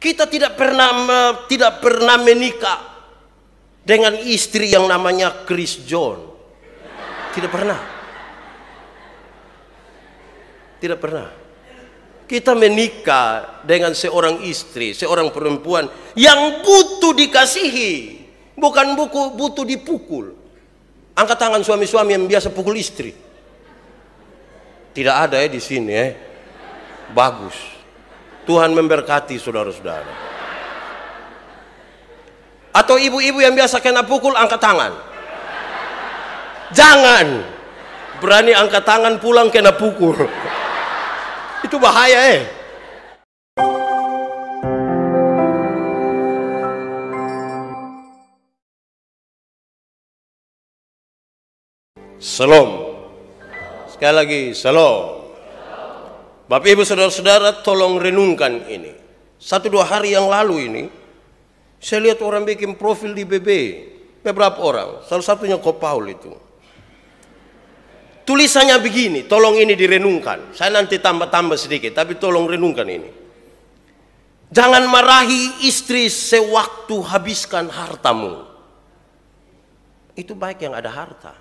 Kita tidak pernah menikah dengan istri yang namanya Chris John. Tidak pernah. Tidak pernah. Kita menikah dengan seorang istri, seorang perempuan yang butuh dikasihi, bukan butuh dipukul. Angkat tangan suami-suami yang biasa pukul istri. Tidak ada di sini Bagus. Tuhan memberkati saudara-saudara. Atau ibu-ibu yang biasa kena pukul, angkat tangan. Jangan berani angkat tangan pulang kena pukul. Itu bahaya Shalom. Sekali lagi, shalom. Bapak ibu saudara-saudara, tolong renungkan ini. 1-2 hari yang lalu ini, saya lihat orang bikin profil di BB. Beberapa orang, salah satunya Ko Paul itu. Tulisannya begini, tolong ini direnungkan. Saya nanti tambah-tambah sedikit, tapi tolong renungkan ini. Jangan marahi istri sewaktu habiskan hartamu. Itu baik yang ada harta.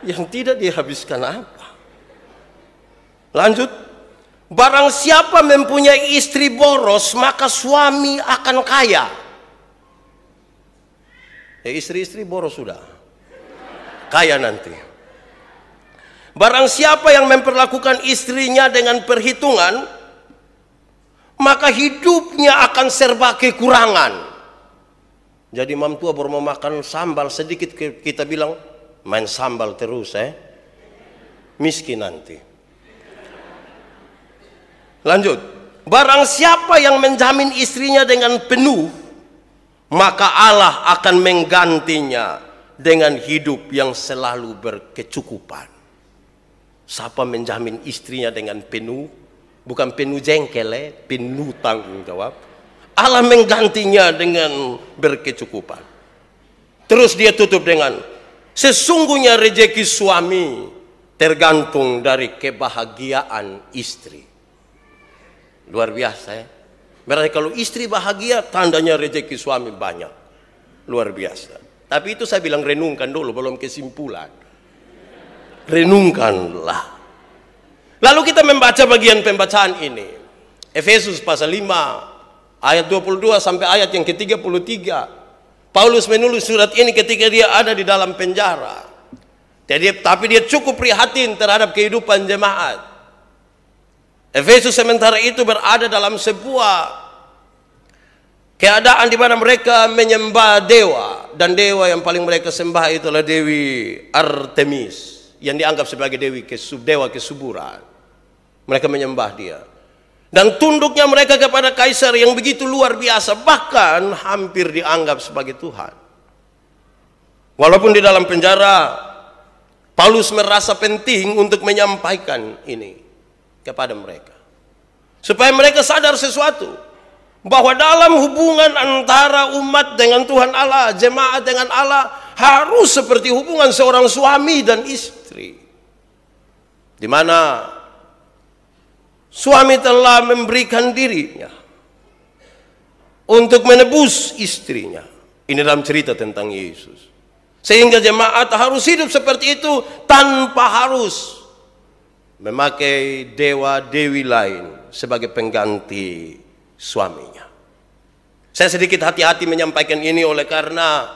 Yang tidak dihabiskan apa? Lanjut. Barang siapa mempunyai istri boros, maka suami akan kaya. Istri-istri boros sudah kaya nanti. Barang siapa yang memperlakukan istrinya dengan perhitungan, maka hidupnya akan serba kekurangan. Jadi mam tua baru mau makan sambal sedikit, kita bilang main sambal terus miskin nanti. Lanjut. Barang siapa yang menjamin istrinya dengan penuh, maka Allah akan menggantinya dengan hidup yang selalu berkecukupan. Siapa menjamin istrinya dengan penuh, bukan penuh jengkel, penuh tanggung jawab, Allah menggantinya dengan berkecukupan. Terus dia tutup dengan, sesungguhnya rezeki suami tergantung dari kebahagiaan istri. Luar biasa Berarti kalau istri bahagia, tandanya rezeki suami banyak. Luar biasa. Tapi itu saya bilang renungkan dulu, belum kesimpulan. Renungkanlah. Lalu kita membaca bagian pembacaan ini. Efesus pasal 5 ayat 22 sampai ayat yang ke-33. Paulus menulis surat ini ketika dia ada di dalam penjara. Tapi dia cukup prihatin terhadap kehidupan jemaat. Efesus sementara itu berada dalam sebuah keadaan di mana mereka menyembah dewa, dan dewa yang paling mereka sembah itu adalah Dewi Artemis yang dianggap sebagai dewa kesuburan. Mereka menyembah dia. Dan tunduknya mereka kepada kaisar yang begitu luar biasa, bahkan hampir dianggap sebagai Tuhan. Walaupun di dalam penjara, Paulus merasa penting untuk menyampaikan ini kepada mereka, supaya mereka sadar sesuatu, bahwa dalam hubungan antara umat dengan Tuhan Allah, jemaat dengan Allah, harus seperti hubungan seorang suami dan istri, di mana suami telah memberikan dirinya untuk menebus istrinya. Ini dalam cerita tentang Yesus. Sehingga jemaat harus hidup seperti itu tanpa harus memakai dewa-dewi lain sebagai pengganti suaminya. Saya sedikit hati-hati menyampaikan ini oleh karena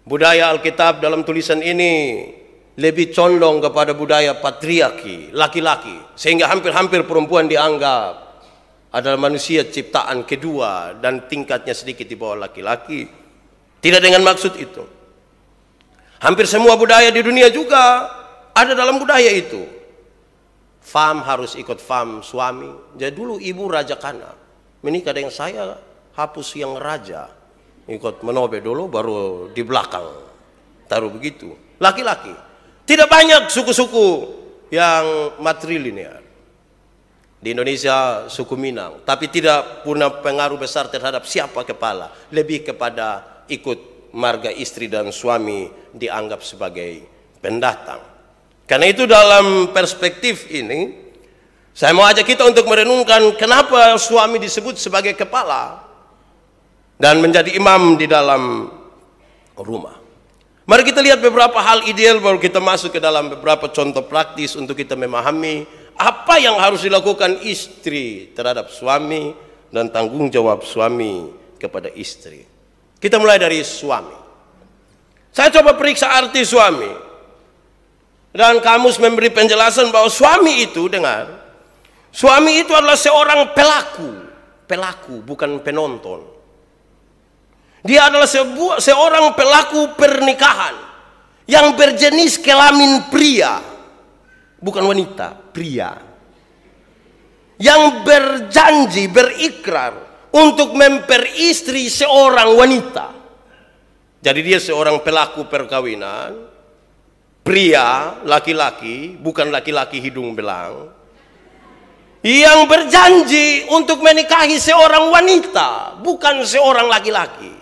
budaya Alkitab dalam tulisan ini lebih condong kepada budaya patriarki, laki-laki, sehingga hampir-hampir perempuan dianggap adalah manusia ciptaan kedua dan tingkatnya sedikit di bawah laki-laki. Tidak dengan maksud itu. Hampir semua budaya di dunia juga ada dalam budaya itu. Fam harus ikut fam suami. Jadi dulu ibu Raja Kana menikah dengan saya, hapus yang raja, ikut menobe dulu, baru di belakang taruh begitu. Laki-laki. Tidak banyak suku-suku yang matrilinear. Di Indonesia suku Minang, tapi tidak punya pengaruh besar terhadap siapa kepala. Lebih kepada ikut marga istri dan suami dianggap sebagai pendatang. Karena itu dalam perspektif ini, Saya mau ajak kita untuk merenungkan kenapa suami disebut sebagai kepala dan menjadi imam di dalam rumah. Mari kita lihat beberapa hal ideal baru kita masuk ke dalam beberapa contoh praktis untuk kita memahami apa yang harus dilakukan istri terhadap suami dan tanggung jawab suami kepada istri. Kita mulai dari suami. Saya coba periksa arti suami. Dan kamus memberi penjelasan bahwa suami itu, dengar, suami itu adalah seorang pelaku, bukan penonton. Dia adalah seorang pelaku pernikahan yang berjenis kelamin pria, bukan wanita, pria. Yang berjanji, berikrar untuk memperistri seorang wanita. Jadi dia seorang pelaku perkawinan, pria, laki-laki, bukan laki-laki hidung belang, yang berjanji untuk menikahi seorang wanita, bukan seorang laki-laki,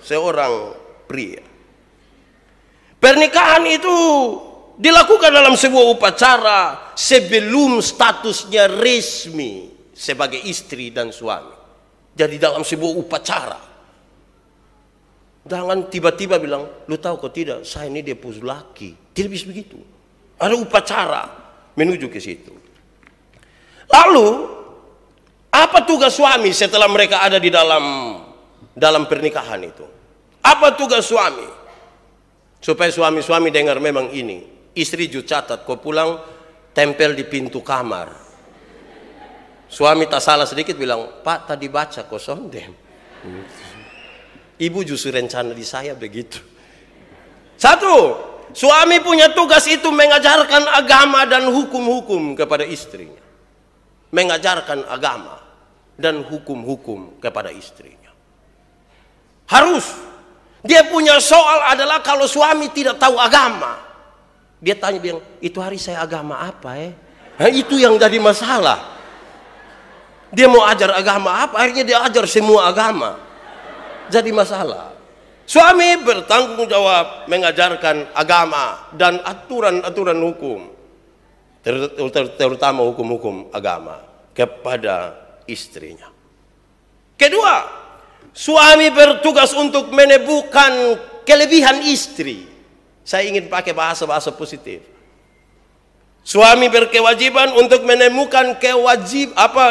seorang pria. Pernikahan itu dilakukan dalam sebuah upacara sebelum statusnya resmi sebagai istri dan suami. Jadi dalam sebuah upacara. Jangan tiba-tiba bilang, lu tahu kok tidak, saya ini dia pus laki. Tidak bisa begitu. Ada upacara menuju ke situ. Lalu, apa tugas suami setelah mereka ada di dalam pernikahan itu? Apa tugas suami? Supaya suami-suami dengar memang ini. Istri juga catat, kau pulang tempel di pintu kamar. Suami tak salah sedikit bilang, Pak tadi baca kok sondem. Ibu justru rencana di saya begitu. Satu, suami punya tugas itu mengajarkan agama dan hukum-hukum kepada istrinya. Mengajarkan agama dan hukum-hukum kepada istrinya. Harus. Dia punya soal adalah kalau suami tidak tahu agama. Dia tanya, bilang, itu hari saya agama apa Nah, itu yang jadi masalah. Dia mau ajar agama apa, akhirnya dia ajar semua agama. Jadi masalah. Suami bertanggung jawab mengajarkan agama dan aturan-aturan hukum, terutama hukum-hukum agama kepada istrinya. Kedua, suami bertugas untuk menemukan kelebihan istri. Saya ingin pakai bahasa-bahasa positif. Suami berkewajiban untuk menemukan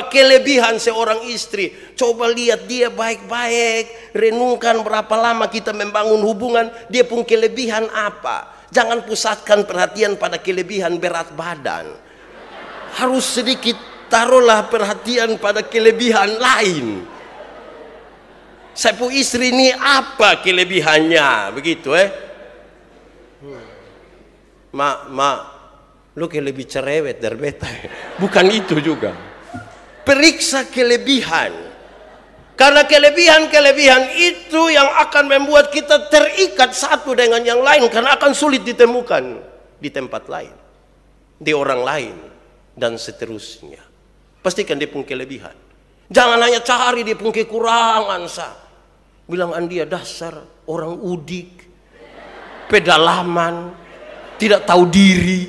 kelebihan seorang istri. Coba lihat dia baik-baik, renungkan berapa lama kita membangun hubungan, dia punya kelebihan apa. Jangan pusatkan perhatian pada kelebihan berat badan. Harus sedikit taruhlah perhatian pada kelebihan lain. Saya punya istri ini apa kelebihannya, begitu Mak, lu kayak lebih cerewet dari beta. Bukan itu juga. Periksa kelebihan. Karena kelebihan-kelebihan itu yang akan membuat kita terikat satu dengan yang lain. Karena akan sulit ditemukan di tempat lain, di orang lain, dan seterusnya. Pastikan dia punya kelebihan. Jangan hanya cari dia punya kekurangan. Bilang dia dasar orang udik, pedalaman, tidak tahu diri.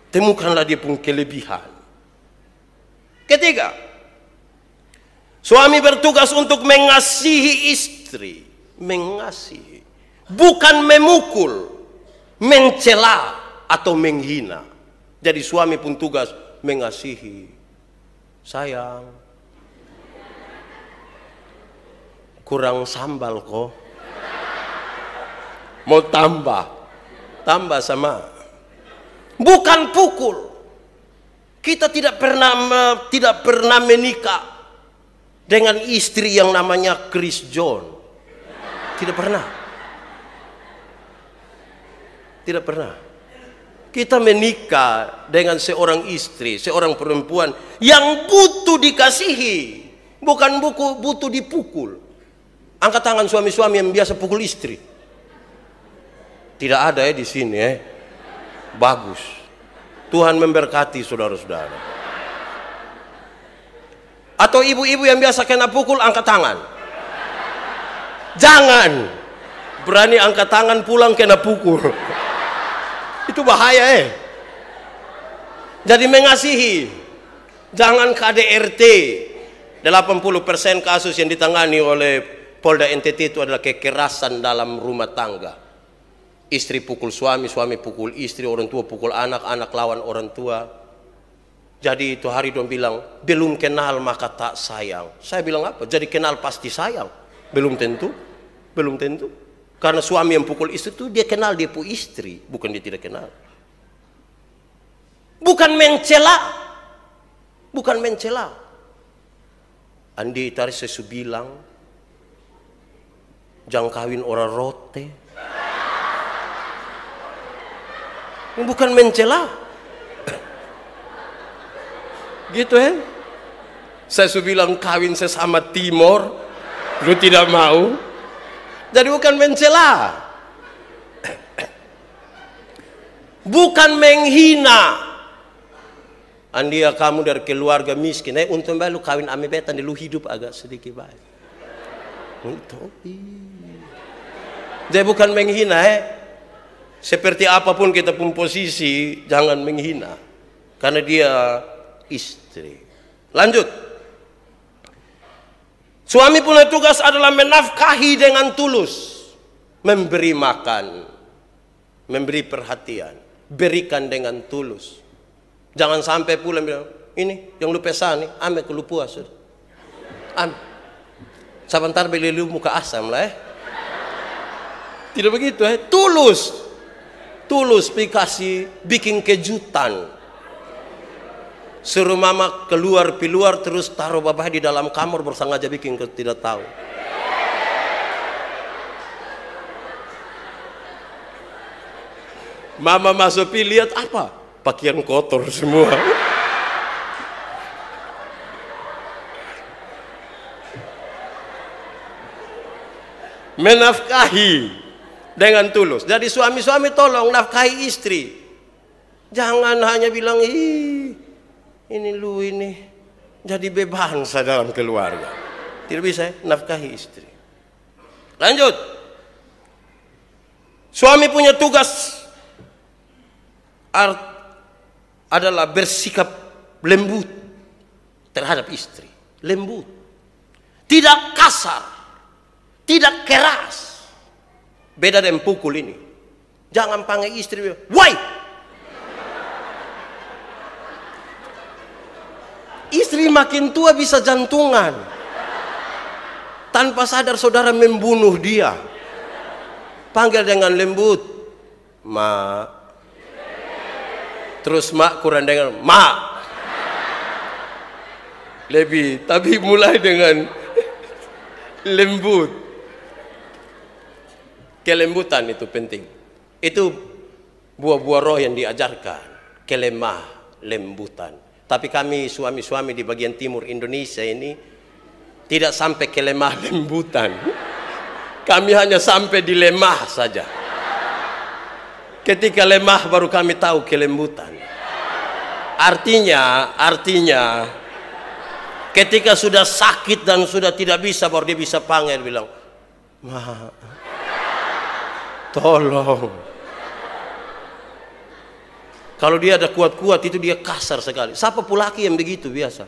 Temukanlah dia punya kelebihan. Ketiga, suami bertugas untuk mengasihi istri. Mengasihi. Bukan memukul, mencela, atau menghina. Jadi suami pun tugas mengasihi. Sayang, kurang sambal kok. Mau tambah sama. Bukan pukul. Kita tidak pernah menikah dengan istri yang namanya Chris John. Tidak pernah. Tidak pernah. Kita menikah dengan seorang istri, seorang perempuan yang butuh dikasihi, bukan butuh dipukul. Angkat tangan suami-suami yang biasa pukul istri. Tidak ada di sini Bagus. Tuhan memberkati saudara-saudara. Atau ibu-ibu yang biasa kena pukul, angkat tangan. Jangan berani angkat tangan pulang kena pukul. Itu bahaya Jadi mengasihi. Jangan KDRT. 80% kasus yang ditangani oleh Polda NTT itu adalah kekerasan dalam rumah tangga. Istri pukul suami, suami pukul istri, orang tua pukul anak, anak lawan orang tua. Jadi itu hari dong bilang, belum kenal maka tak sayang. Saya bilang apa? Jadi kenal pasti sayang. Belum tentu. Belum tentu. Karena suami yang pukul istri itu dia kenal dia pu istri, bukan dia tidak kenal. Bukan mencela. Bukan mencela. Andi tadi saya bilang, jangan kawin orang rote. Ini bukan mencela. Gitu ya. Saya bilang kawin sesama Timor, lu tidak mau. Jadi bukan mencela. Bukan menghina. Andia kamu dari keluarga miskin, untung lu kawin ame betan, lu hidup agak sedikit baik. Untuk. Jadi bukan menghina, seperti apapun kita pun posisi, jangan menghina. Karena dia istri. Lanjut. Suami punya tugas adalah menafkahi dengan tulus. Memberi makan. Memberi perhatian. Berikan dengan tulus. Jangan sampai pulang bilang, ini yang lu pesan nih, ame ke lu puas. Ame. Sebentar beli lu muka asam lah Tidak begitu tulus. Tulus dikasih bikin kejutan. Suruh mama keluar terus taruh babah di dalam kamar bersengaja bikin tidak tahu. Mama masuk lihat apa? Pakaian kotor semua. Menafkahi dengan tulus. Jadi suami-suami tolong nafkahi istri. Jangan hanya bilang, ini lu ini jadi bebansa dalam keluarga. Tidak bisa nafkahi istri. Lanjut. Suami punya tugas adalah bersikap lembut terhadap istri. Lembut. Tidak kasar. Tidak keras. Beda dengan pukul ini. Jangan panggil istri, woi! Istri makin tua bisa jantungan. Tanpa sadar saudara membunuh dia. Panggil dengan lembut. Ma. Terus mak kurang dengan ma. Lebih. Tapi mulai dengan lembut. Kelembutan itu penting. Itu buah-buah roh yang diajarkan. Kelemah, lembutan. Tapi kami suami-suami di bagian timur Indonesia ini tidak sampai kelemah lembutan. Kami hanya sampai di lemah saja. Ketika lemah baru kami tahu kelembutan. Artinya ketika sudah sakit dan sudah tidak bisa baru dia bisa panggil bilang, "Ma, tolong." Kalau dia ada kuat-kuat itu dia kasar sekali. Siapa pula laki yang begitu biasa?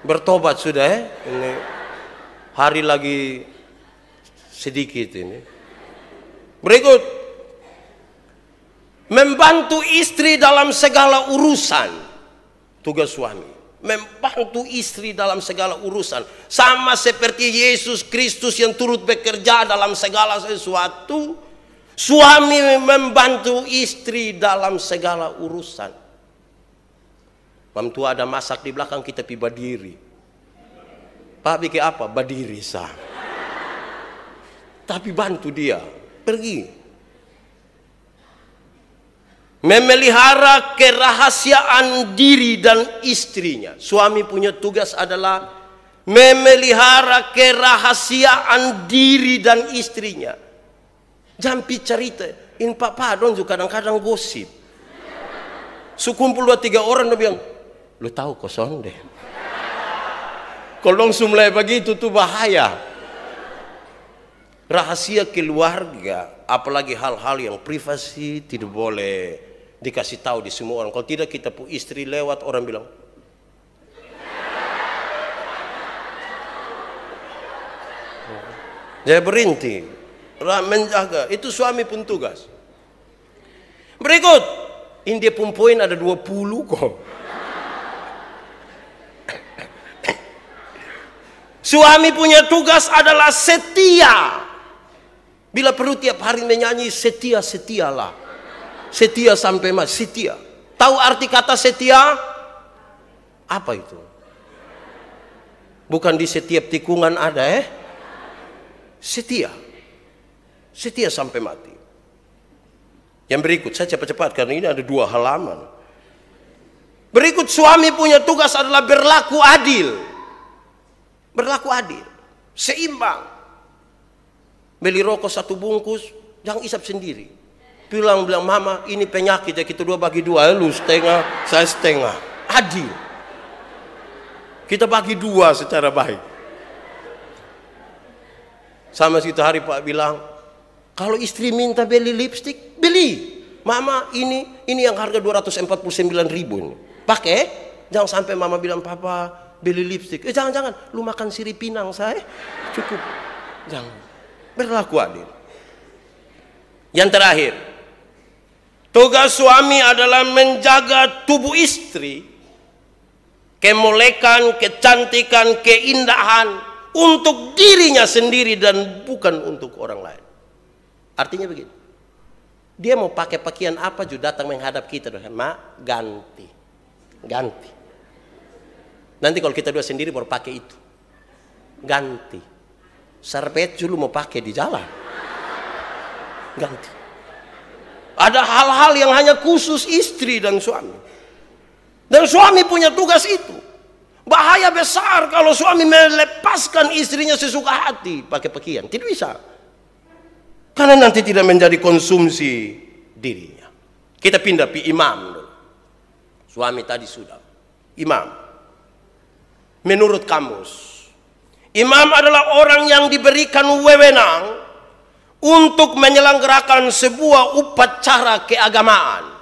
Bertobat sudah Ini hari lagi sedikit ini. Berikut. Membantu istri dalam segala urusan. Tugas suami. Membantu istri dalam segala urusan. Sama seperti Yesus Kristus yang turut bekerja dalam segala sesuatu. Suami membantu istri dalam segala urusan. Mam tua ada masak di belakang kita pi badiri. Pak bikin apa? Badiri sah. Tapi bantu dia. Pergi. Memelihara kerahasiaan diri dan istrinya. Suami punya tugas adalah memelihara kerahasiaan diri dan istrinya. Jampi cerita, in papa don juga kadang-kadang gosip. Sukumpul 2-3 orang dia bilang, lu tahu kosong deh. Kalau mulai begitu tuh bahaya. Rahasia keluarga, apalagi hal-hal yang privasi tidak boleh Dikasih tahu di semua orang. Kalau tidak kita pu istri lewat orang bilang, dia berhenti menjaga. Itu suami pun tugas. Berikut, ini dia pun poin ada 20 kok. Suami punya tugas adalah setia. Bila perlu tiap hari menyanyi setia, setialah. Setia sampai mati, setia. Tahu arti kata setia? Apa itu? Bukan di setiap tikungan ada Setia. Setia sampai mati. Yang berikut, saya cepat-cepat karena ini ada 2 halaman. Berikut, suami punya tugas adalah berlaku adil. Berlaku adil, seimbang. Beli rokok 1 bungkus, jangan isap sendiri. Bilang mama ini penyakit ya, kita 2 bagi 2, lu setengah, saya setengah. Adil. Kita bagi 2 secara baik. Sama situ hari Pak bilang, kalau istri minta beli lipstik, beli. Mama ini yang harga 249.000 ini. Pakai, jangan sampai mama bilang papa beli lipstik. Jangan, lu makan sirip pinang saya, cukup. Jangan. Berlaku adil. Yang terakhir, tugas suami adalah menjaga tubuh istri, kemolekan, kecantikan, keindahan untuk dirinya sendiri dan bukan untuk orang lain. Artinya begini, dia mau pakai pakaian apa juga datang menghadap kita, mak ganti. Nanti kalau kita 2 sendiri baru pakai itu. Ganti. Sarpet dulu mau pakai di jalan. Ganti. Ada hal-hal yang hanya khusus istri dan suami. Dan suami punya tugas itu. Bahaya besar kalau suami melepaskan istrinya sesuka hati pakai pakaian. Tidak bisa. Karena nanti tidak menjadi konsumsi dirinya. Kita pindah ke imam dulu. Suami tadi sudah. Imam. Menurut kamus, imam adalah orang yang diberikan wewenang untuk menyelenggarakan sebuah upacara keagamaan.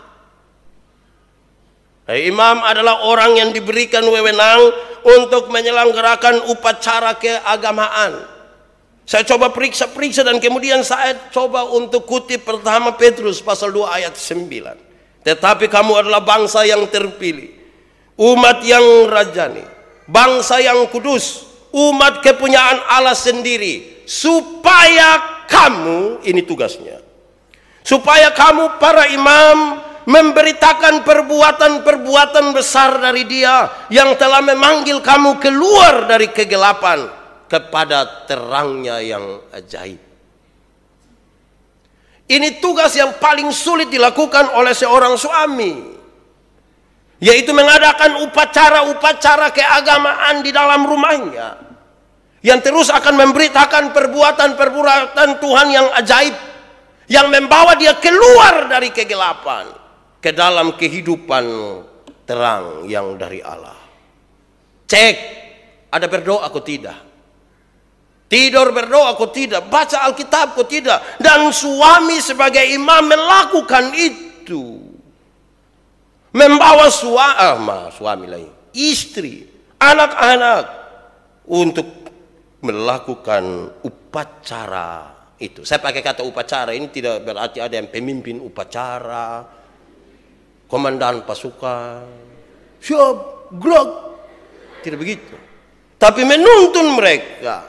Imam adalah orang yang diberikan wewenang untuk menyelenggarakan upacara keagamaan. Saya coba periksa dan kemudian saya coba untuk kutip pertama Petrus pasal 2 ayat 9. Tetapi kamu adalah bangsa yang terpilih, umat yang rajani, bangsa yang kudus, umat kepunyaan Allah sendiri, supaya kamu, ini tugasnya, supaya kamu para imam memberitakan perbuatan-perbuatan besar dari Dia yang telah memanggil kamu keluar dari kegelapan kepada terangnya yang ajaib. Ini tugas yang paling sulit dilakukan oleh seorang suami, yaitu mengadakan upacara-upacara keagamaan di dalam rumahnya, yang terus akan memberitakan perbuatan-perbuatan Tuhan yang ajaib, yang membawa dia keluar dari kegelapan ke dalam kehidupan terang yang dari Allah. Cek, ada berdoa atau tidak? Tidur berdoa atau tidak? Baca Alkitab atau tidak? Dan suami sebagai imam melakukan itu. Membawa suami lain, istri, anak-anak untuk melakukan upacara itu. Saya pakai kata upacara, ini tidak berarti ada yang pemimpin upacara, komandan pasukan, siap, gerak. Tidak begitu. Tapi menuntun mereka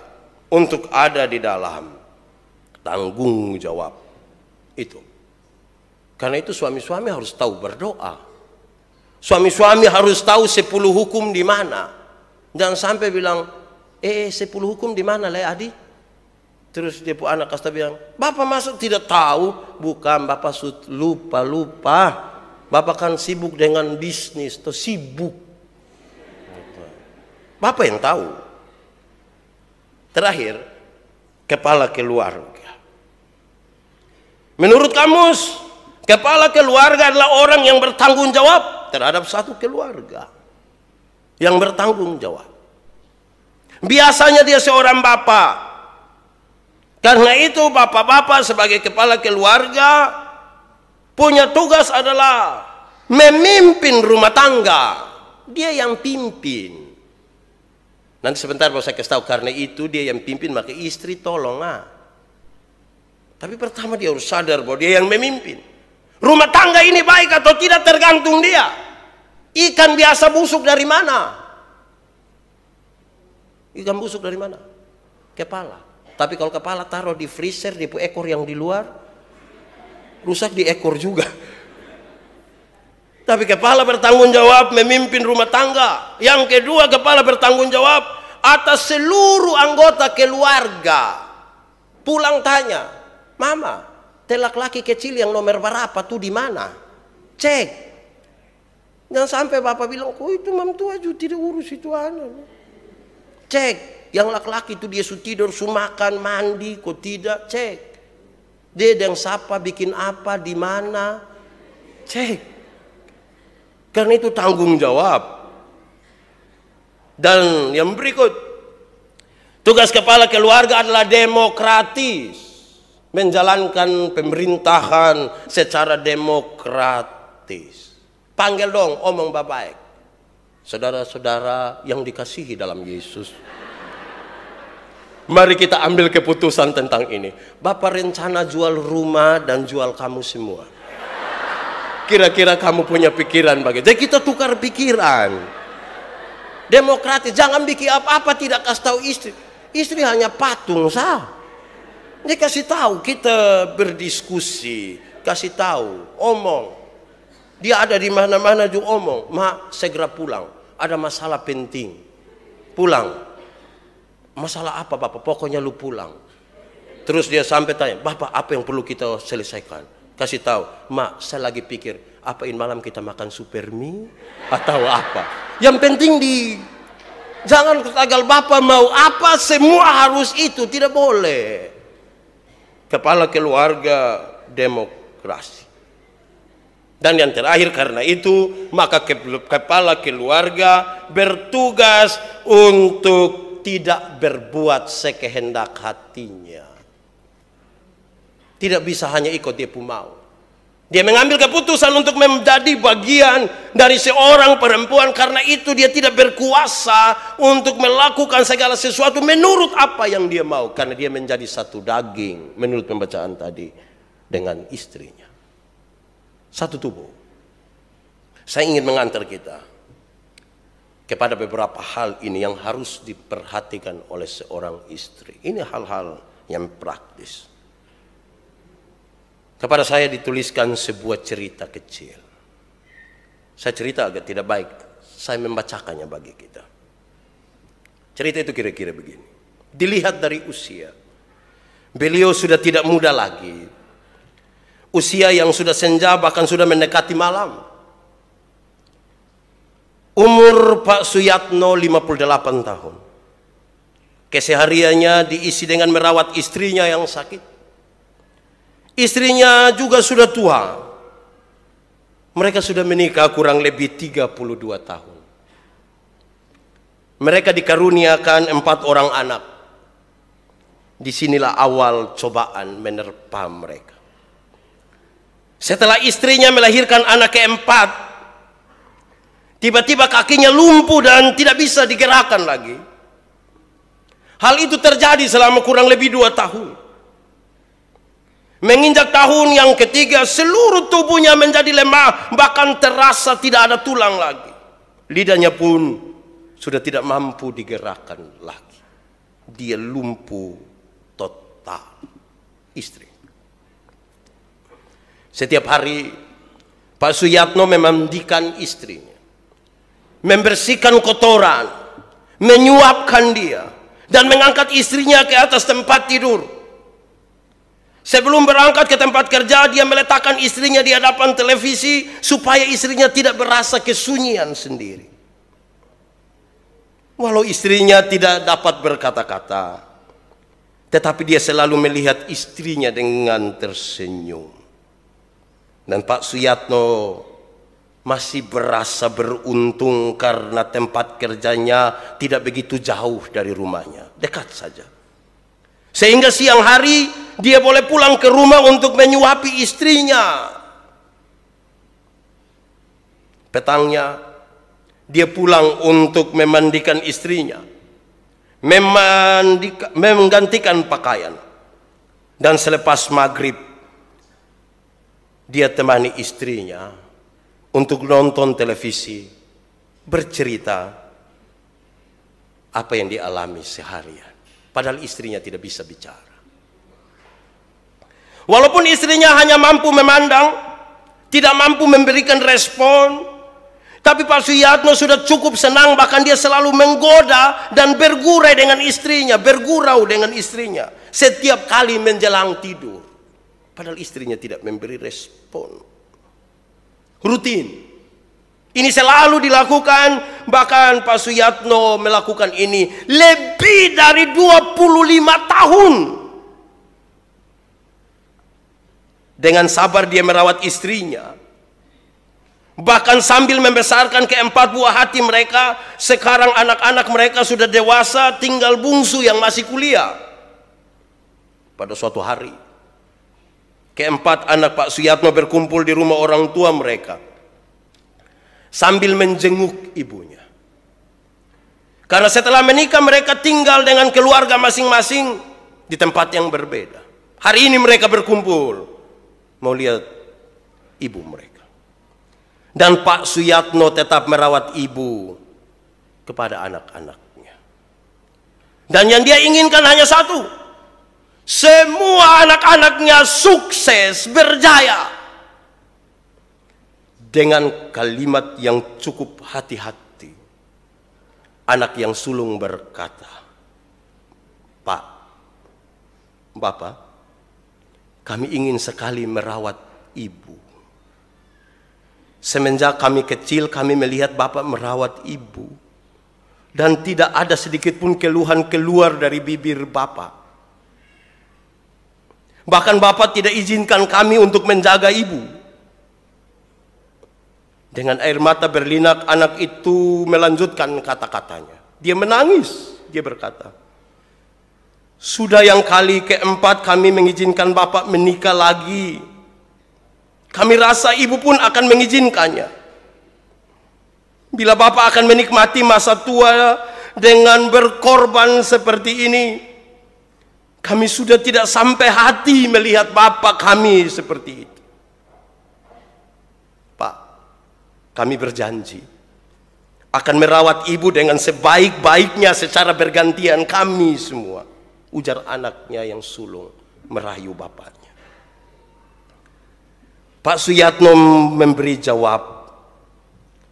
untuk ada di dalam tanggung jawab itu. Karena itu suami-suami harus tahu berdoa. Suami-suami harus tahu 10 hukum di mana. Jangan sampai bilang, 10 hukum di mana Le Adi? Terus dia pun anak kasta bilang, Bapak masuk tidak tahu? Bukan, Bapak lupa. Bapak kan sibuk dengan bisnis, atau sibuk. Bapak yang tahu. Terakhir, kepala keluarga. Menurut kamus, kepala keluarga adalah orang yang bertanggung jawab terhadap satu keluarga, yang bertanggung jawab. Biasanya dia seorang bapak. Karena itu bapak-bapak sebagai kepala keluarga punya tugas adalah memimpin rumah tangga. Dia yang pimpin. Nanti sebentar mau saya kasih tahu, karena itu dia yang pimpin, maka istri tolong. Tapi pertama dia harus sadar bahwa dia yang memimpin. Rumah tangga ini baik atau tidak tergantung dia. Ikan biasa busuk dari mana? Ikan busuk dari mana? Kepala. Tapi kalau kepala taruh di freezer, di ekor yang di luar, rusak di ekor juga. Tapi kepala bertanggung jawab memimpin rumah tangga. Yang kedua, kepala bertanggung jawab atas seluruh anggota keluarga. Pulang tanya, mama, laki kecil yang nomor berapa tuh di mana? Cek. Jangan sampai bapak bilang, oh itu mam tua juga tidak urus itu anak. Cek, yang laki-laki itu dia su tidur, su makan, mandi, kok tidak? Cek. Dia yang siapa, bikin apa, di mana? Cek. Karena itu tanggung jawab. Dan yang berikut, tugas kepala keluarga adalah demokratis, menjalankan pemerintahan secara demokratis. Panggil dong, omong baik. Saudara-saudara yang dikasihi dalam Yesus, mari kita ambil keputusan tentang ini. Bapak rencana jual rumah dan jual kamu semua. Kira-kira kamu punya pikiran bagaimana? Jadi kita tukar pikiran. Demokratis, jangan bikin apa-apa tidak kasih tahu istri. Istri hanya patung sah. Dia kasih tahu, kita berdiskusi, kasih tahu, omong. Dia ada di mana-mana juga omong. Ma, segera pulang. Ada masalah penting. Pulang. Masalah apa bapak? Pokoknya lu pulang. Terus dia sampai tanya, bapak apa yang perlu kita selesaikan? Kasih tahu, mak saya lagi pikir, apain malam kita makan super mie atau apa? Yang penting jangan ketagal bapak mau apa semua harus itu, tidak boleh. Kepala keluarga demokrasi. Dan yang terakhir, karena itu maka kepala keluarga bertugas untuk tidak berbuat sekehendak hatinya. Tidak bisa hanya ikut dia pun mau. Dia mengambil keputusan untuk menjadi bagian dari seorang perempuan. Karena itu dia tidak berkuasa untuk melakukan segala sesuatu menurut apa yang dia mau. Karena dia menjadi satu daging menurut pembacaan tadi dengan istrinya. Satu tubuh. Saya ingin mengantar kita kepada beberapa hal ini yang harus diperhatikan oleh seorang istri. Ini hal-hal yang praktis. Kepada saya dituliskan sebuah cerita kecil. Saya cerita agak tidak baik. Saya membacakannya bagi kita. Cerita itu kira-kira begini. Dilihat dari usia. Beliau sudah tidak muda lagi. Usia yang sudah senja, bahkan sudah mendekati malam. Umur Pak Suyatno 58 tahun. Kesehariannya diisi dengan merawat istrinya yang sakit. Istrinya juga sudah tua. Mereka sudah menikah kurang lebih 32 tahun. Mereka dikaruniakan 4 orang anak. Disinilah awal cobaan menerpa mereka. Setelah istrinya melahirkan anak keempat, tiba-tiba kakinya lumpuh dan tidak bisa digerakkan lagi. Hal itu terjadi selama kurang lebih 2 tahun. Menginjak tahun yang ketiga, seluruh tubuhnya menjadi lemah, bahkan terasa tidak ada tulang lagi. Lidahnya pun sudah tidak mampu digerakkan lagi. Dia lumpuh total. Istri. Setiap hari Pak Suyatno memandikan istrinya, membersihkan kotoran, menyuapkan dia, dan mengangkat istrinya ke atas tempat tidur. Sebelum berangkat ke tempat kerja, dia meletakkan istrinya di hadapan televisi supaya istrinya tidak berasa kesunyian sendiri. Walau istrinya tidak dapat berkata-kata, tetapi dia selalu melihat istrinya dengan tersenyum. Dan Pak Suyatno masih berasa beruntung karena tempat kerjanya tidak begitu jauh dari rumahnya, dekat saja. Sehingga siang hari dia boleh pulang ke rumah untuk menyuapi istrinya. Petangnya, dia pulang untuk memandikan istrinya, menggantikan pakaian. Dan selepas maghrib, dia temani istrinya untuk nonton televisi, bercerita apa yang dialami seharian. Padahal istrinya tidak bisa bicara. Walaupun istrinya hanya mampu memandang, tidak mampu memberikan respon, tapi Pak Suyatno sudah cukup senang, bahkan dia selalu menggoda dan bergurau dengan istrinya setiap kali menjelang tidur. Padahal istrinya tidak memberi respon. Rutin. Ini selalu dilakukan, bahkan Pak Suyatno melakukan ini lebih dari 25 tahun. Dengan sabar dia merawat istrinya. Bahkan sambil membesarkan keempat buah hati mereka. Sekarang anak-anak mereka sudah dewasa, tinggal bungsu yang masih kuliah. Pada suatu hari, keempat anak Pak Suyatno berkumpul di rumah orang tua mereka, sambil menjenguk ibunya. Karena setelah menikah mereka tinggal dengan keluarga masing-masing di tempat yang berbeda. Hari ini mereka berkumpul mau lihat ibu mereka. Dan Pak Suyatno tetap merawat ibu kepada anak-anaknya. Dan yang dia inginkan hanya satu. Semua anak-anaknya sukses, berjaya. Dengan kalimat yang cukup hati-hati, anak yang sulung berkata, "Pak, Bapak, kami ingin sekali merawat ibu. Semenjak kami kecil kami melihat Bapak merawat ibu. Dan tidak ada sedikit pun keluhan keluar dari bibir Bapak. Bahkan Bapak tidak izinkan kami untuk menjaga ibu." Dengan air mata berlinang anak itu melanjutkan kata-katanya. Dia menangis, dia berkata, "Sudah yang kali keempat kami mengizinkan Bapak menikah lagi. Kami rasa ibu pun akan mengizinkannya. Bila Bapak akan menikmati masa tua dengan berkorban seperti ini, kami sudah tidak sampai hati melihat Bapak kami seperti itu. Pak, kami berjanji akan merawat ibu dengan sebaik-baiknya secara bergantian kami semua," ujar anaknya yang sulung merayu bapaknya. Pak Suyatno memberi jawab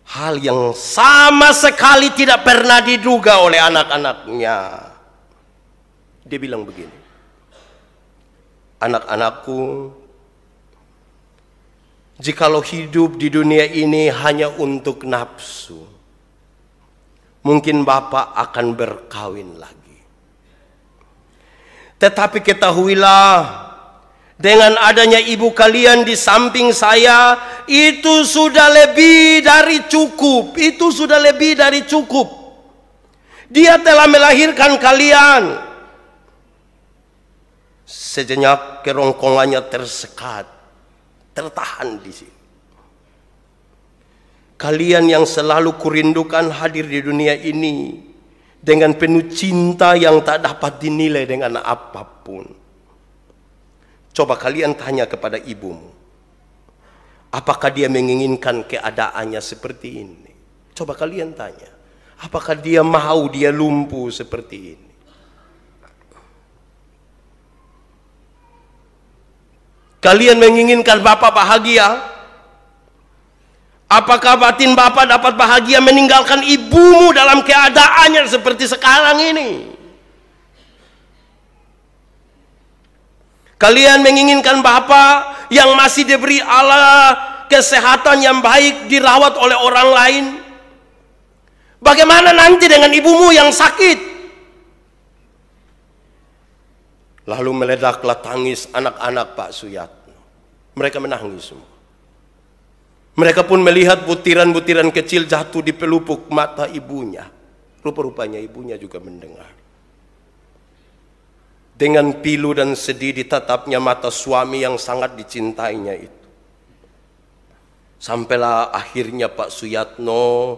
hal yang sama sekali tidak pernah diduga oleh anak-anaknya. Dia bilang begini, "Anak-anakku, jikalau hidup di dunia ini hanya untuk nafsu, mungkin Bapak akan berkawin lagi. Tetapi ketahuilah, dengan adanya ibu kalian di samping saya, itu sudah lebih dari cukup. Itu sudah lebih dari cukup. Dia telah melahirkan kalian." Sejenak kerongkongannya tersekat, tertahan di sini. "Kalian yang selalu kurindukan hadir di dunia ini dengan penuh cinta yang tak dapat dinilai dengan apapun. Coba kalian tanya kepada ibumu, apakah dia menginginkan keadaannya seperti ini? Coba kalian tanya, apakah dia mau dia lumpuh seperti ini? Kalian menginginkan Bapak bahagia? Apakah batin Bapak dapat bahagia meninggalkan ibumu dalam keadaannya seperti sekarang ini? Kalian menginginkan Bapak yang masih diberi Allah kesehatan yang baik dirawat oleh orang lain? Bagaimana nanti dengan ibumu yang sakit?" Lalu meledaklah tangis anak-anak Pak Suyatno. Mereka menangis semua. Mereka pun melihat butiran-butiran kecil jatuh di pelupuk mata ibunya. Rupa-rupanya ibunya juga mendengar. Dengan pilu dan sedih ditatapnya mata suami yang sangat dicintainya itu. Sampailah akhirnya Pak Suyatno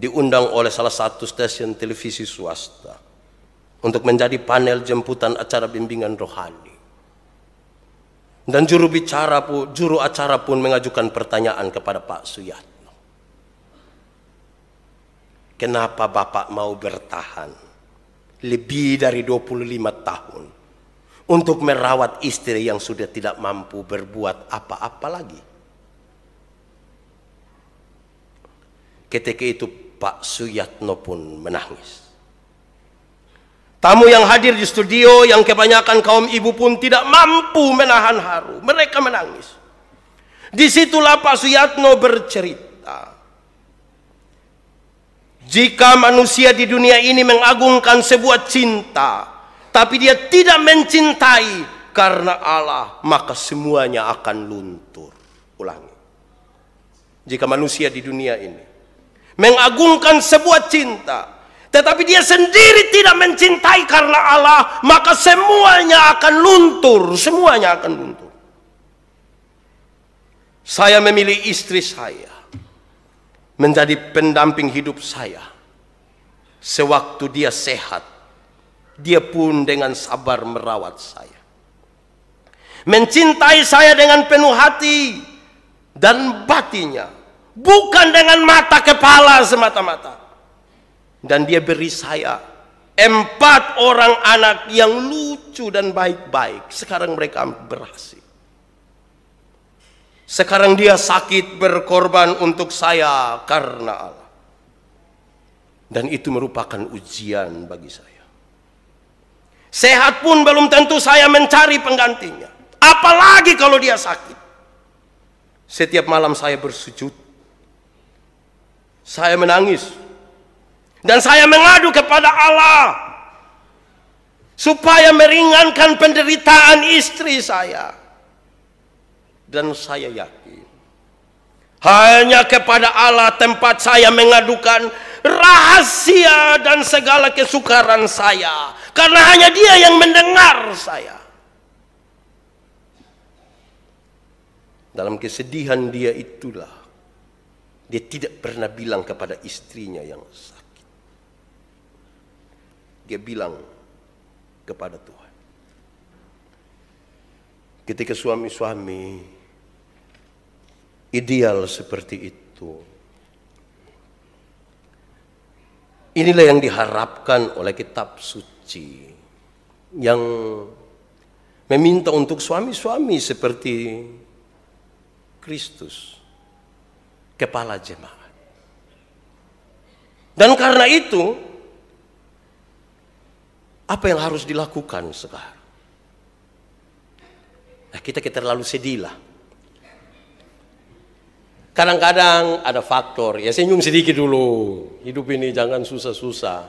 diundang oleh salah satu stasiun televisi swasta untuk menjadi panel jemputan acara bimbingan rohani. Dan juru acara pun mengajukan pertanyaan kepada Pak Suyatno. Kenapa Bapak mau bertahan lebih dari 25 tahun untuk merawat istri yang sudah tidak mampu berbuat apa-apa lagi? Ketika itu Pak Suyatno pun menangis. Tamu yang hadir di studio yang kebanyakan kaum ibu pun tidak mampu menahan haru. Mereka menangis. Disitulah Pak Suyatno bercerita. Jika manusia di dunia ini mengagungkan sebuah cinta, tapi dia tidak mencintai karena Allah, maka semuanya akan luntur. Ulangi. Jika manusia di dunia ini mengagungkan sebuah cinta, tetapi dia sendiri tidak mencintai karena Allah, maka semuanya akan luntur. Semuanya akan luntur. Saya memilih istri saya menjadi pendamping hidup saya. Sewaktu dia sehat, dia pun dengan sabar merawat saya, mencintai saya dengan penuh hati dan batinnya, bukan dengan mata kepala semata-mata. Dan dia beri saya 4 orang anak yang lucu dan baik-baik. Sekarang mereka berhasil. Sekarang dia sakit berkorban untuk saya karena Allah. Dan itu merupakan ujian bagi saya. Sehat pun belum tentu saya mencari penggantinya. Apalagi kalau dia sakit. Setiap malam saya bersujud. Saya menangis. Dan saya mengadu kepada Allah supaya meringankan penderitaan istri saya. Dan saya yakin hanya kepada Allah tempat saya mengadukan rahasia dan segala kesukaran saya, karena hanya Dia yang mendengar saya. Dalam kesedihan dia itulah dia tidak pernah bilang kepada istrinya yang sakit. Dia bilang kepada Tuhan. Ketika suami-suami ideal seperti itu, inilah yang diharapkan oleh kitab suci, yang meminta untuk suami-suami seperti Kristus, kepala jemaat. Dan karena itu, apa yang harus dilakukan sekarang? Nah, kita terlalu sedih lah. Kadang-kadang ada faktor, ya senyum sedikit dulu. Hidup ini jangan susah-susah.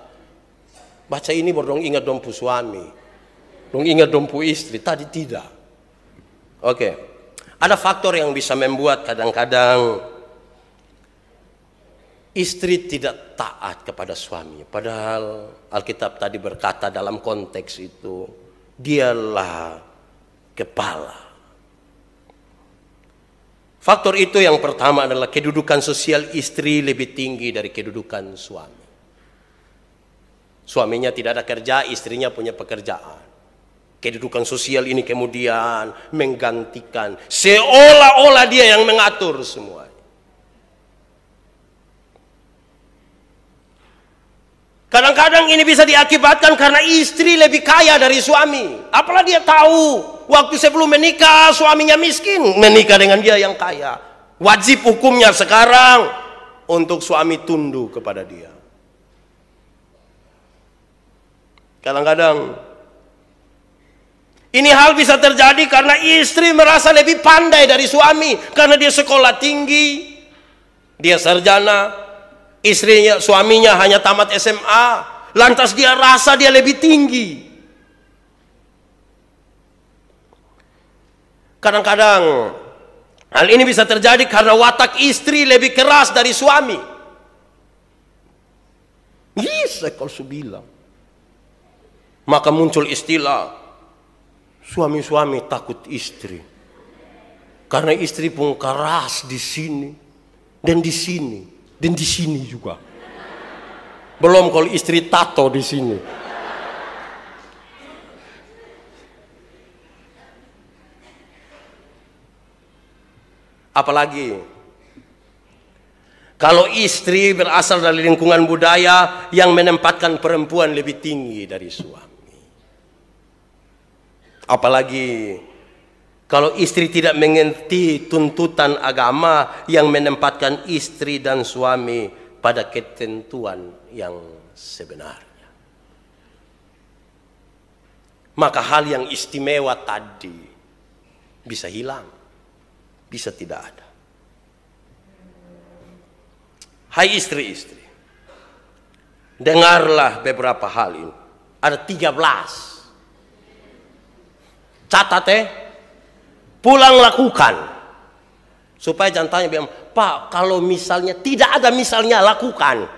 Baca ini baru dong ingat dong pu suami. Dong ingat dong pu istri, tadi tidak. Oke. Ada faktor yang bisa membuat kadang-kadang istri tidak taat kepada suaminya. Padahal Alkitab tadi berkata dalam konteks itu, dialah kepala. Faktor itu yang pertama adalah kedudukan sosial istri lebih tinggi dari kedudukan suami. Suaminya tidak ada kerja, istrinya punya pekerjaan. Kedudukan sosial ini kemudian menggantikan, seolah-olah dia yang mengatur semua. Kadang-kadang ini bisa diakibatkan karena istri lebih kaya dari suami. Apalah dia tahu waktu sebelum menikah suaminya miskin, menikah dengan dia yang kaya. Wajib hukumnya sekarang untuk suami tunduk kepada dia. Kadang-kadang ini hal bisa terjadi karena istri merasa lebih pandai dari suami, karena dia sekolah tinggi, dia sarjana. Suaminya hanya tamat SMA, lantas dia rasa dia lebih tinggi. Kadang-kadang hal ini bisa terjadi karena watak istri lebih keras dari suami. Saya kalau bilang, maka muncul istilah suami-suami takut istri. Karena istri pun keras di sini dan di sini dan di sini juga. Belum kalau istri tato di sini. Apalagi kalau istri berasal dari lingkungan budaya yang menempatkan perempuan lebih tinggi dari suami. Apalagi kalau istri tidak mengerti tuntutan agama yang menempatkan istri dan suami pada ketentuan yang sebenarnya. Maka hal yang istimewa tadi bisa hilang. Bisa tidak ada. Hai istri-istri, dengarlah beberapa hal ini. Ada 13. Catat pulang lakukan. Supaya jangan tanya bilang, Pak, kalau misalnya tidak ada misalnya, lakukan.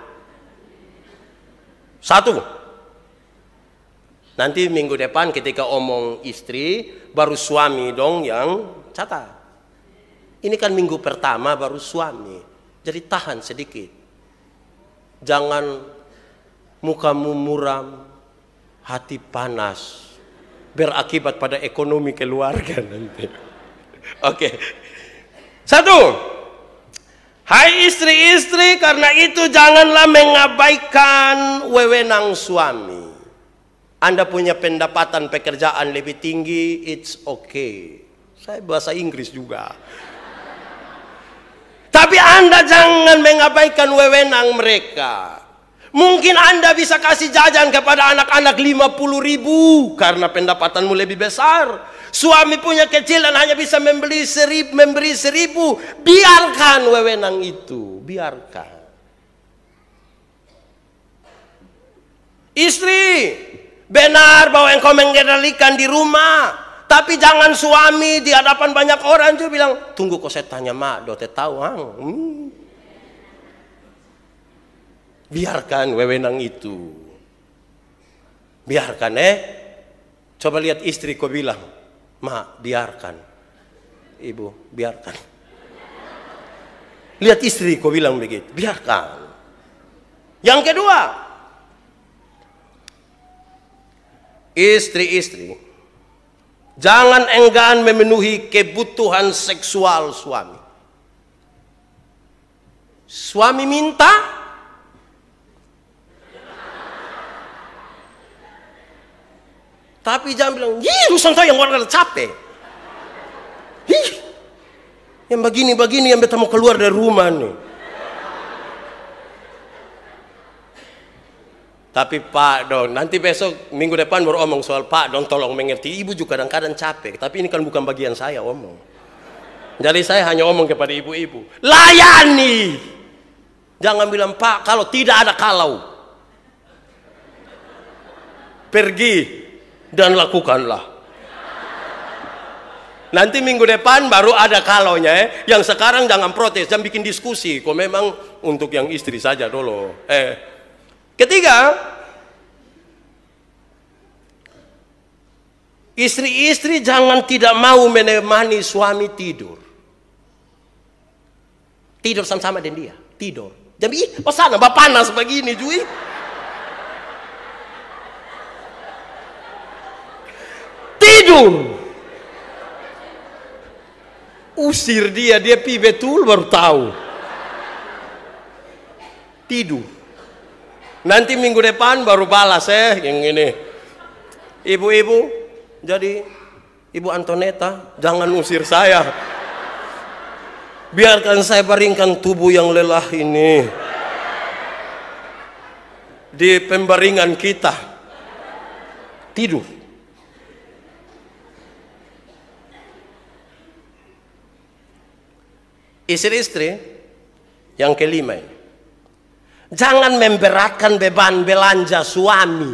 1. Nanti minggu depan ketika omong istri, baru suami dong yang catat. Ini kan minggu pertama baru suami. Jadi tahan sedikit. Jangan mukamu muram, hati panas. Berakibat pada ekonomi keluarga nanti. Oke. 1. Hai istri-istri, karena itu janganlah mengabaikan wewenang suami. Anda punya pendapatan pekerjaan lebih tinggi, it's okay. Saya bahasa Inggris juga. Tapi Anda jangan mengabaikan wewenang mereka. Mungkin Anda bisa kasih jajan kepada anak-anak 50.000 karena pendapatanmu lebih besar. Suami punya kecil dan hanya bisa memberi 1.000. Biarkan wewenang itu, biarkan. Istri, benar bahwa engkau mengendalikan di rumah. Tapi jangan suami di hadapan banyak orang juga bilang, tunggu kok saya tanya mak, dote tahu. Biarkan wewenang itu. Biarkan Coba lihat istri kau bilang, mak biarkan. Ibu biarkan. Lihat istri kau bilang begitu, biarkan. Yang kedua, istri-istri, jangan enggan memenuhi kebutuhan seksual suami. Suami minta, tapi jangan bilang, urusan saya yang orang capek. Yang begini-begini yang beta mau keluar dari rumah nih. Tapi Pak dong, nanti besok minggu depan baru omong soal Pak dong, tolong mengerti. Ibu juga kadang-kadang capek, tapi ini kan bukan bagian saya omong. Jadi saya hanya omong kepada ibu-ibu, layani. Jangan bilang Pak kalau tidak ada kalau. Pergi dan lakukanlah. Nanti minggu depan baru ada kalaunya. Yang sekarang jangan protes, jangan bikin diskusi. Kok memang untuk yang istri saja dulu. Ketiga, istri-istri jangan tidak mau menemani suami tidur. Tidur sama-sama dengan dia, tidur. Jadi, sana panas begini, Jui. Tidur. Usir dia pi betul baru tahu. Tidur. Nanti minggu depan baru balas yang ini. Ibu-ibu, jadi Ibu Antoneta jangan usir saya. Biarkan saya baringkan tubuh yang lelah ini di pembaringan kita. Tidur. Istri-istri yang kelima ini, jangan memberatkan beban belanja suami.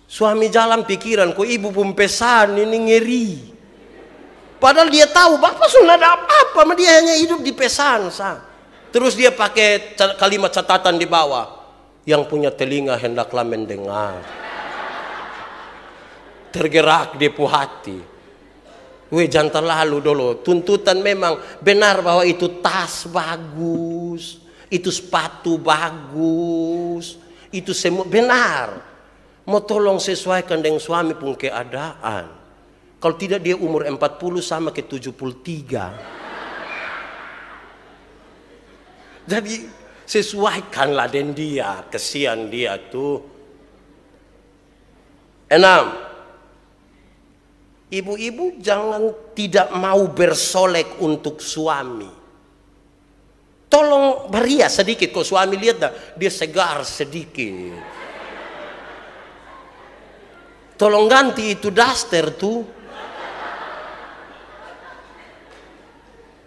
Suami jalan pikiran, kok ibu pun pesan ini ngeri. Padahal dia tahu bapak sudah ada apa-apa, dia hanya hidup di pesan. Terus dia pakai kalimat catatan di bawah, yang punya telinga hendaklah mendengar. Tergerak di hati. Weh, jangan terlalu dulu. Tuntutan memang benar bahwa itu tas bagus, itu sepatu bagus, itu semua benar. Mau tolong sesuaikan dengan suami pun keadaan. Kalau tidak dia umur 40 sama ke 73. Jadi sesuaikanlah dengan dia, kesian dia tuh. 6. Ibu-ibu jangan tidak mau bersolek untuk suami. Tolong berias sedikit. Kok suami lihat dah, dia segar sedikit. Tolong ganti itu daster tuh.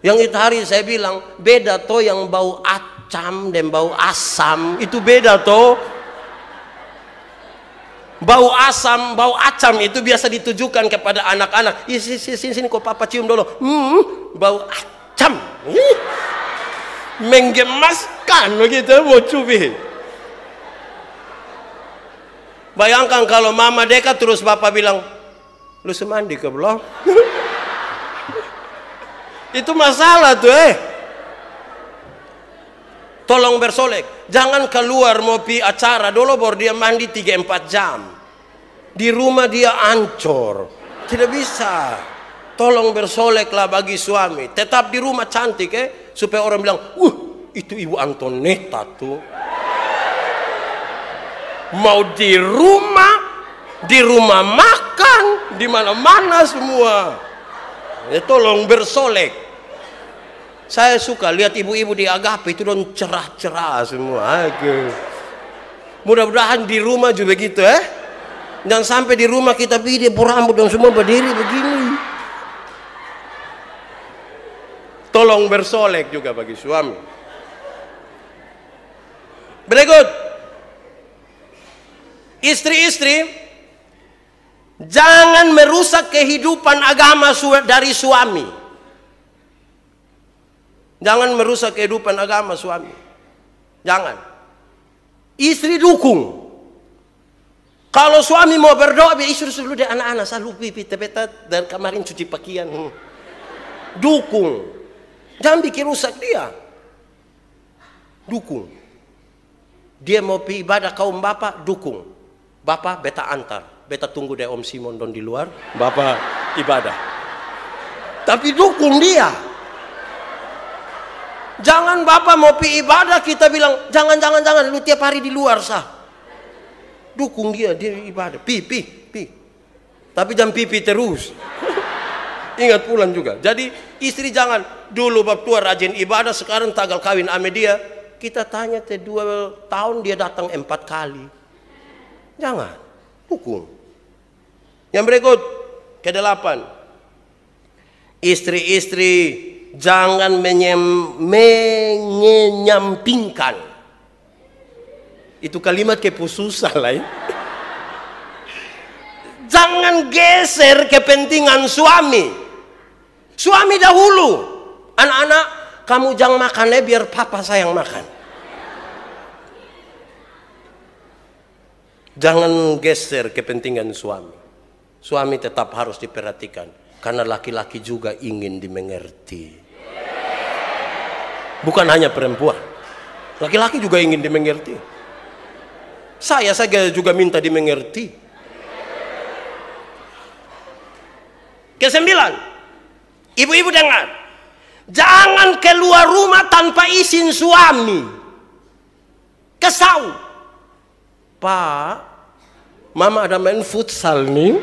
Yang itu hari saya bilang, beda toh yang bau acam dan bau asam. Itu beda toh. Bau asam, bau acam itu biasa ditujukan kepada anak-anak. Sini kok papa cium dulu. Bau acam. Menggemaskan begitu, mau cubit. Bayangkan kalau mama dekat terus bapak bilang, lu semandi ke belum? Itu masalah tuh Tolong bersolek. Jangan keluar mau pi acara dulu baru dia mandi 3-4 jam. Di rumah dia ancur. Tidak bisa. Tolong bersoleklah bagi suami. Tetap di rumah cantik supaya orang bilang, itu Ibu Antonetta tuh. Mau di rumah makan, di mana-mana semua. Tolong bersolek. Saya suka lihat ibu-ibu di Agape itu don cerah-cerah semua. Mudah-mudahan di rumah juga begitu Dan sampai di rumah kita dia berambut dan semua berdiri begini. Tolong bersolek juga bagi suami. Berikut. Istri-istri, jangan merusak kehidupan agama dari suami. Jangan merusak kehidupan agama suami. Jangan. Istri dukung. Kalau suami mau berdoa, istri dulu deh anak-anak selalu pipit-pita dari kemarin cuci pakaian. Dukung. Jangan bikin rusak dia. Dukung. Dia mau pergi ibadah kaum bapak, dukung. Bapak beta antar. Beta tunggu deh Om Simon don di luar. Bapak ibadah. Tapi dukung dia. Jangan bapak mau pergi ibadah kita bilang jangan lu tiap hari di luar sah. Dukung dia ibadah. Pi. Tapi jangan pipi terus. Ingat pulang juga. Jadi istri jangan dulu bab tua rajin ibadah sekarang tagal kawin ame dia. Kita tanya 2 tahun dia datang 4 kali. Jangan. Dukung. Yang berikut ke-8. Istri-istri jangan menyampingkan. Itu kalimat kepususan lah Jangan geser kepentingan suami. Suami dahulu. Anak-anak, kamu jangan makan biar papa saya yang makan. Jangan geser kepentingan suami. Suami tetap harus diperhatikan. Karena laki-laki juga ingin dimengerti. Bukan hanya perempuan. Laki-laki juga ingin dimengerti. Saya juga minta dimengerti. Ke-9. Ibu-ibu dengar. Jangan keluar rumah tanpa izin suami. Kesau. Pak, mama ada main futsal nih.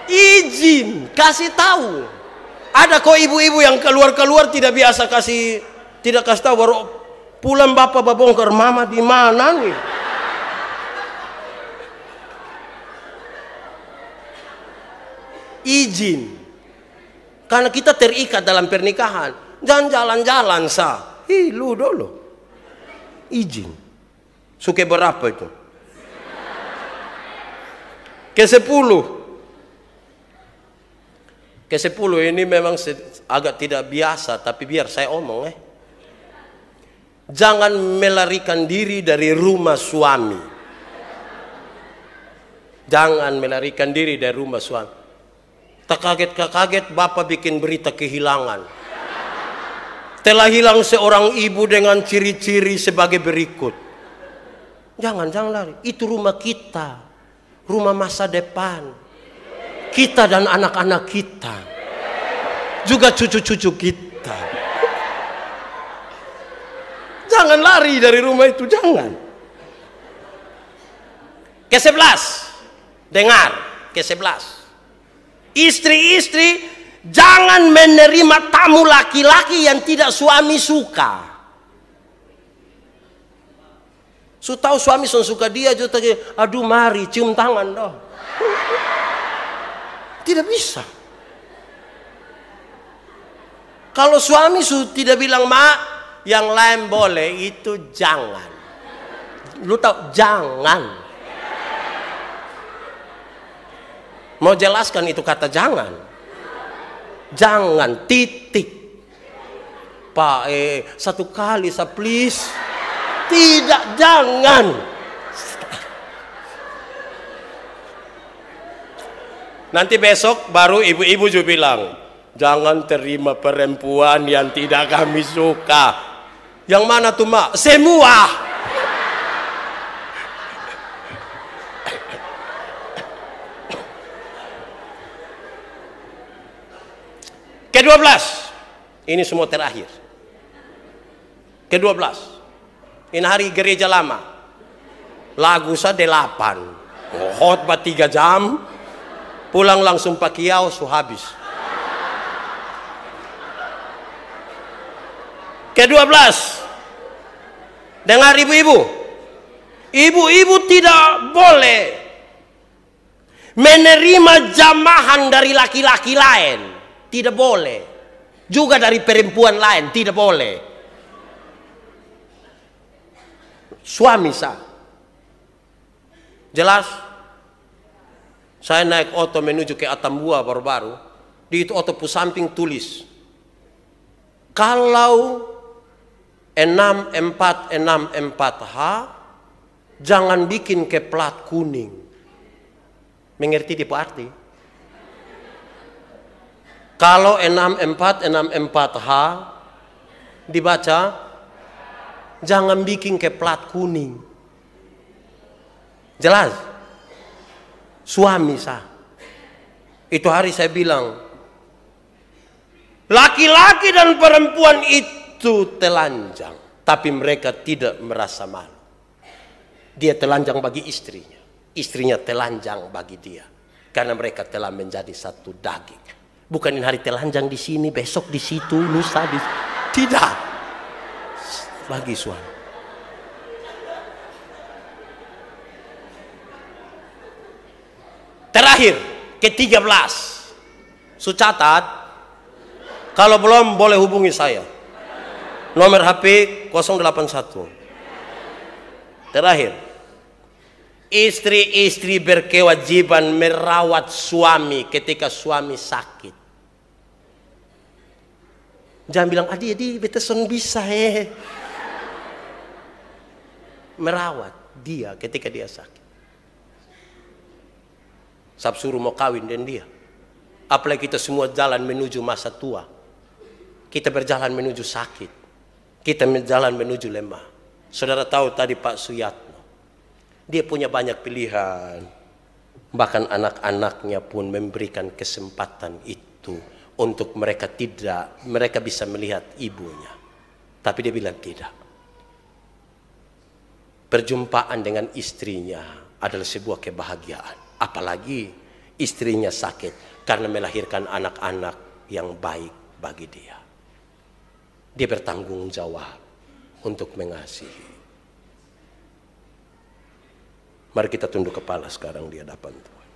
Izin, kasih tahu. Ada kok ibu-ibu yang keluar tidak biasa tidak kasih tahu baru pulang bapak bongkar mama di mana nih. Izin. Karena kita terikat dalam pernikahan. Jangan jalan-jalan sah. Lu dulu. Izin. Suke berapa itu? Ke-10. Ke-10 ini memang agak tidak biasa, tapi biar saya omong Jangan melarikan diri dari rumah suami. Jangan melarikan diri dari rumah suami. Tak kaget bapak bikin berita kehilangan. Telah hilang seorang ibu dengan ciri-ciri sebagai berikut. Jangan lari. Itu rumah kita. Rumah masa depan. Kita dan anak-anak kita. Juga cucu-cucu kita. Jangan lari dari rumah itu, jangan. Ke-11, dengar, ke-11. Istri-istri jangan menerima tamu laki-laki yang tidak suami suka. Tahu suami suka dia, aduh mari cium tangan doh. Tidak bisa. Kalau suami tidak bilang mak, yang lain boleh, itu jangan. Lu tahu, jangan. Mau jelaskan itu kata jangan. Jangan, titik. Pak, satu kali, please. Tidak, jangan. Nanti besok baru ibu-ibu juga bilang, jangan terima perempuan yang tidak kami suka. Yang mana tuh mak? Semua. Ke-12. Ini semua terakhir. Ke-12. Ini hari gereja lama. Lagu saya 8. Khotbah 3 jam. Pulang langsung pakiau, habis. Ke-12. Dengar ibu-ibu. Ibu-ibu tidak boleh menerima jamahan dari laki-laki lain. Tidak boleh. Juga dari perempuan lain. Tidak boleh. Suami sah. Jelas? Saya naik oto menuju ke Atambua baru-baru. Di itu oto samping tulis. Kalau 6464H jangan bikin ke plat kuning. Mengerti tipe arti? Kalau 6464H dibaca, jangan bikin ke plat kuning. Jelas? Suami sah. Itu hari saya bilang, laki-laki dan perempuan itu telanjang, tapi mereka tidak merasa malu. Dia telanjang bagi istrinya, istrinya telanjang bagi dia, karena mereka telah menjadi satu daging. Bukan ini hari telanjang di sini, besok di situ, lusa di tidak. Bagi suami. Terakhir, ke-13. Catat. Kalau belum boleh hubungi saya. Nomor HP 081. Terakhir. Istri-istri berkewajiban merawat suami ketika suami sakit. Jangan bilang, adi beteson bisa merawat dia ketika dia sakit. Sab suruh mau kawin dengan dia. Apalagi kita semua jalan menuju masa tua. Kita berjalan menuju sakit. Kita berjalan menuju lemah. Saudara tahu tadi Pak Suyatno. Dia punya banyak pilihan. Bahkan anak-anaknya pun memberikan kesempatan itu. Untuk mereka bisa melihat ibunya. Tapi dia bilang tidak. Perjumpaan dengan istrinya adalah sebuah kebahagiaan. Apalagi istrinya sakit karena melahirkan anak-anak yang baik bagi dia. Dia bertanggung jawab untuk mengasihi. Mari kita tunduk kepala sekarang di hadapan Tuhan.